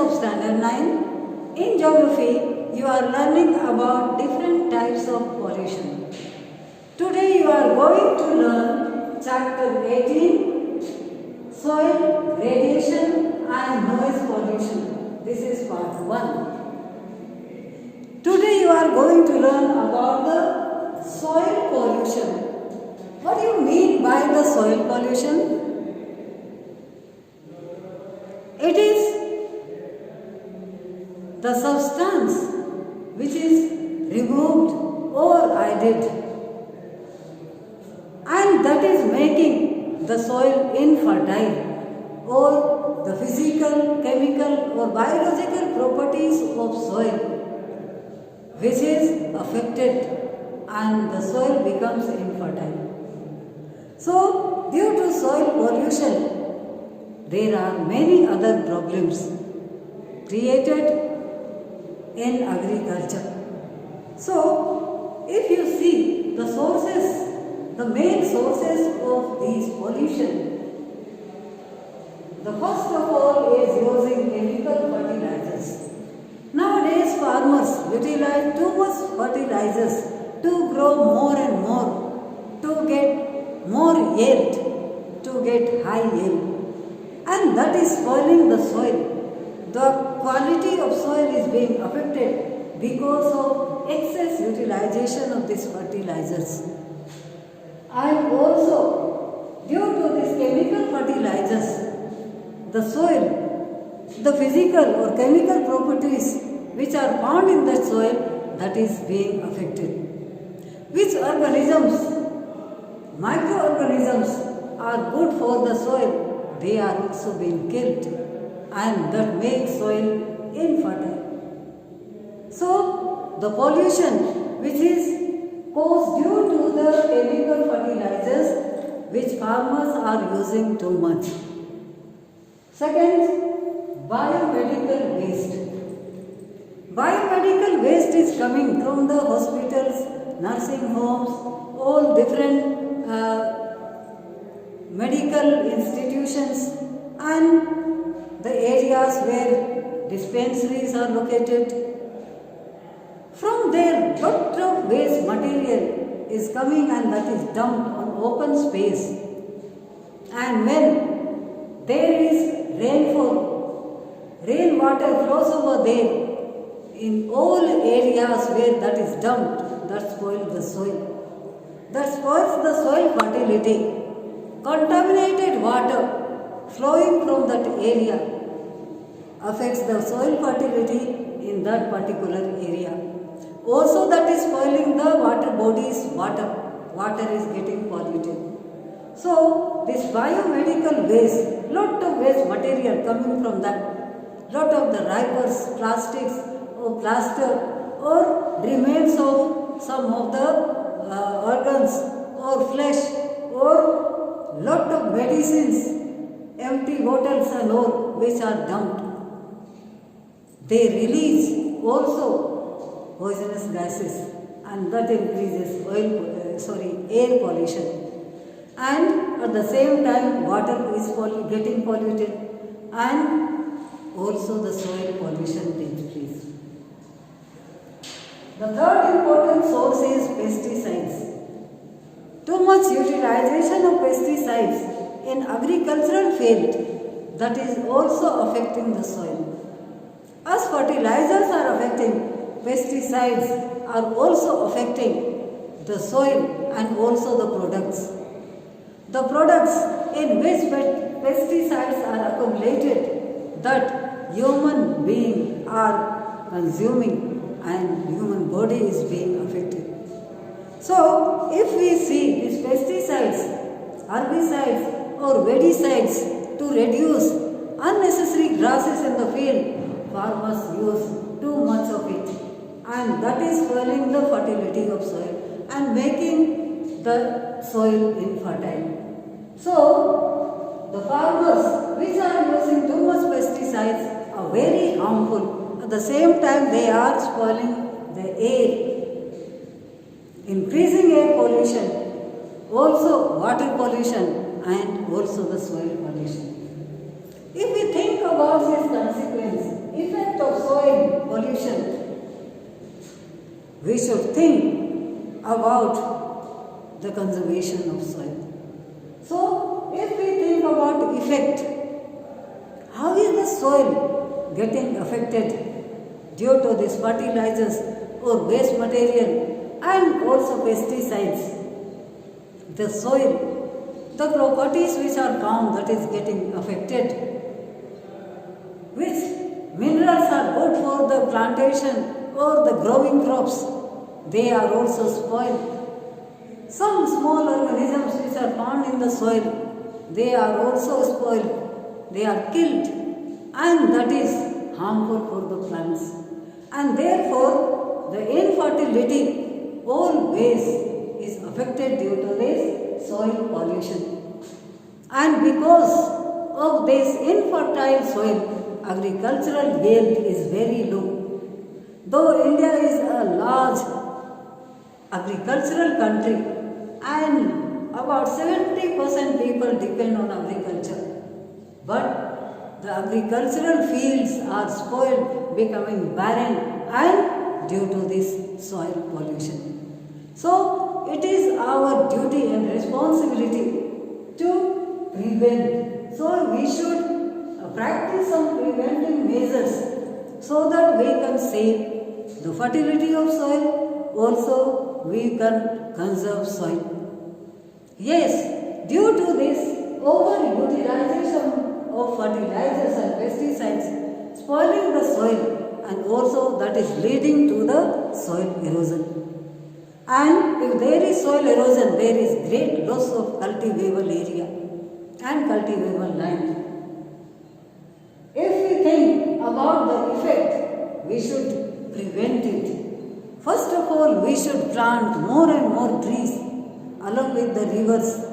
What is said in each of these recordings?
of Standard 9. In Geography, you are learning about different types of pollution. Today you are going to learn Chapter 18, Soil, Radiation and Noise Pollution. This is Part 1. Today you are going to learn about the soil pollution. What do you mean by the soil pollution? It is the substance which is removed or added, and that is making the soil infertile, or the physical, chemical or biological properties of soil which is affected and the soil becomes infertile. So, due to soil pollution, there are many other problems created in agriculture. So, if you see the sources, the main sources of these pollution, the first of all is using chemical fertilizers. Nowadays, farmers utilize too much fertilizers to grow more and more, to get more yield, to get high yield. And that is spoiling the soil. The quality of soil is being affected because of excess utilization of these fertilizers. And also, due to these chemical fertilizers, the soil, the physical or chemical properties which are found in the soil, that is being affected. Which organisms, microorganisms are good for the soil, they are also being killed, and that makes soil infertile. So, the pollution which is caused due to the chemical fertilizers which farmers are using too much. Second, biomedical waste. Biomedical waste is coming from the hospitals, nursing homes, all different medical institutions and the areas where dispensaries are located. From there, lot of waste material is coming and that is dumped on open space. And when there is rainfall, rainwater flows over there, in all areas where that is dumped, that spoils the soil. That spoils the soil fertility. Contaminated water flowing from that area affects the soil fertility in that particular area. Also, that is spoiling the water bodies, water is getting polluted. So, this biomedical waste, lot of waste material coming from that, lot of the wrappers, plastics or plaster or remains of some of the organs or flesh or lot of medicines, empty bottles and all which are dumped. They release also poisonous gases and that increases air pollution. And at the same time water is getting polluted and also the soil pollution takes place. The third important source is pesticides. Too much utilization of pesticides in agricultural field, that is also affecting the soil. As fertilizers are affecting, pesticides are also affecting the soil and also the products. The products in which pesticides are accumulated, that human beings are consuming and human body is being affected. So, if we see these pesticides, herbicides or weedicides to reduce unnecessary grasses in the field, farmers use too much of it, and that is spoiling the fertility of soil and making the soil infertile. So, the farmers which are using too much pesticides are very harmful. At the same time, they are spoiling the air, increasing air pollution, also water pollution and also the soil pollution. If we think about this consequence, pollution, we should think about the conservation of soil. So, if we think about effect, how is the soil getting affected due to these fertilizers or waste material and also pesticides? The soil, the properties which are found that is getting affected, which minerals are good for the plantation or the growing crops, they are also spoiled. Some small organisms which are found in the soil, they are also spoiled, they are killed, and that is harmful for the plants. And therefore, the infertility always is affected due to this soil pollution. And because of this infertile soil, agricultural yield is very low. Though India is a large agricultural country and about 70% people depend on agriculture, but the agricultural fields are spoiled, becoming barren and due to this soil pollution. So it is our duty and responsibility to prevent. So we should practice some preventive measures so that we can save the fertility of soil, also we can conserve soil. Yes, due to this overutilization of fertilizers and pesticides, spoiling the soil, and also that is leading to the soil erosion. And if there is soil erosion, there is great loss of cultivable area and cultivable land. If we think about the effect, we should prevent it. First of all, we should plant more and more trees along with the rivers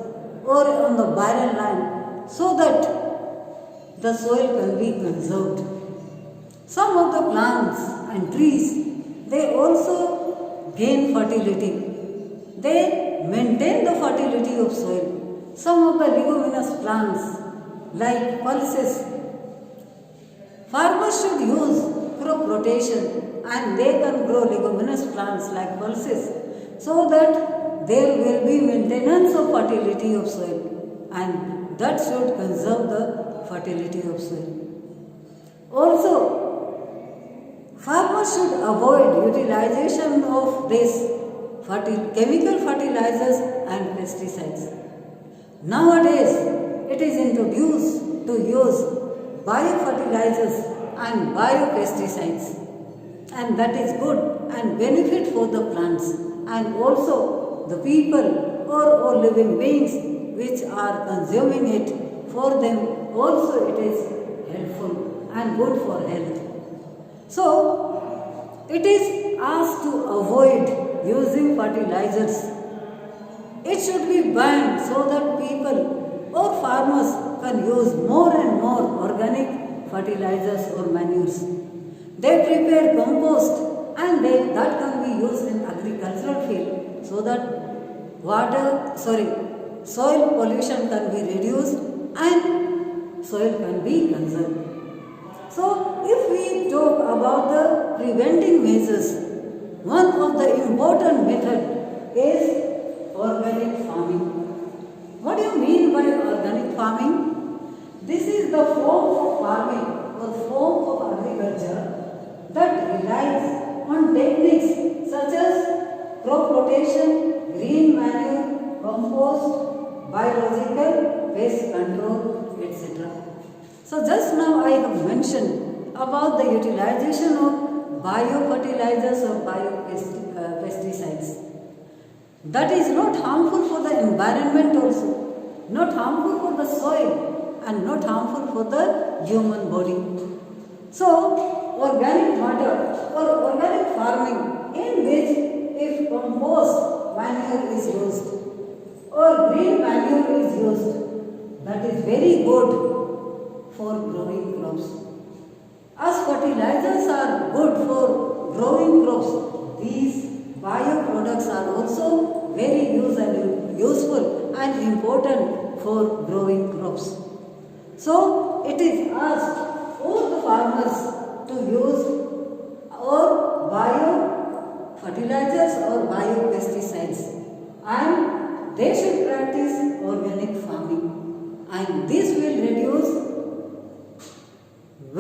or on the barren land so that the soil can be conserved. Some of the plants and trees, they also gain fertility. They maintain the fertility of soil. Some of the leguminous plants like pulses, farmers should use crop rotation and they can grow leguminous plants like pulses so that there will be maintenance of fertility of soil and that should conserve the fertility of soil. Also, farmers should avoid utilization of these chemical fertilizers and pesticides. Nowadays, it is introduced to use biofertilizers and biopesticides, and that is good and benefit for the plants and also the people or living beings which are consuming it. For them also it is helpful and good for health. So, it is asked to avoid using fertilizers. It should be banned so that people or farmers can use more and more organic fertilizers or manures. They prepare compost and that can be used in agricultural field so that soil pollution can be reduced and soil can be conserved. So, if we talk about the preventing measures, one of the important method is organic farming. What do you mean by organic farming? This is the form of farming or form of agriculture that relies on techniques such as crop rotation, green manure, compost, biological pest control, etc. So just now I have mentioned about the utilization of biofertilizers or biopesticides. That is not harmful for the environment also, not harmful for the soil and not harmful for the human body. So, organic matter or organic farming in which if compost manure is used or green manure is used, that is very good for growing crops. As fertilizers are good for growing crops, these bioproducts are also very useful and important for growing crops. So, it is asked all the farmers to use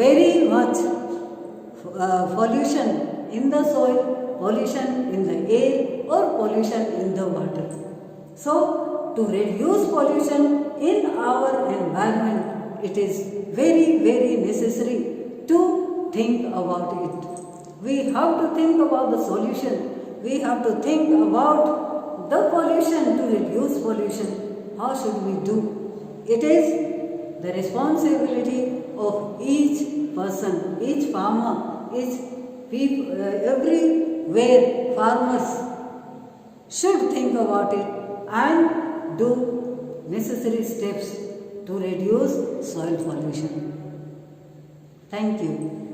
very much pollution in the soil, pollution in the air, or pollution in the water. So, to reduce pollution in our environment, it is very, very necessary to think about it. We have to think about the solution. We have to think about the pollution to reduce pollution. How should we do? It is the responsibility of each person, each farmer, each people, everywhere farmers should think about it and do necessary steps to reduce soil pollution. Thank you.